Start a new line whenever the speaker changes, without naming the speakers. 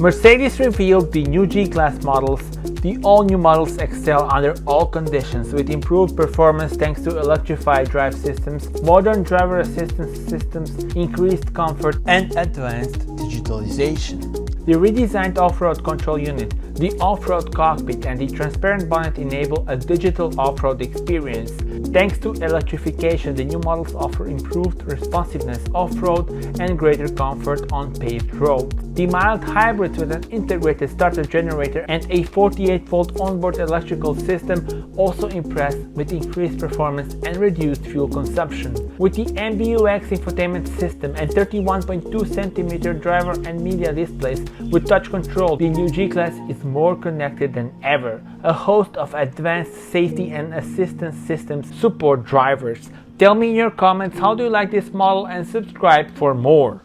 Mercedes revealed the new G-Class models. The all-new models excel under all conditions with improved performance thanks to electrified drive systems, modern driver assistance systems, increased comfort, and advanced digitalisation. The redesigned off-road control unit, the off-road cockpit, and the transparent bonnet enable a digital off-road experience. Thanks to electrification, the new models offer improved responsiveness off-road and greater comfort on paved roads. The mild hybrids with an integrated starter generator and a 48-volt onboard electrical system also impress with increased performance and reduced fuel consumption. With the MBUX infotainment system and 31.2cm driver and media displays with touch control, the new G-Class is more connected than ever. A host of advanced safety and assistance systems support drivers. Tell me in your comments how do you like this model and subscribe for more.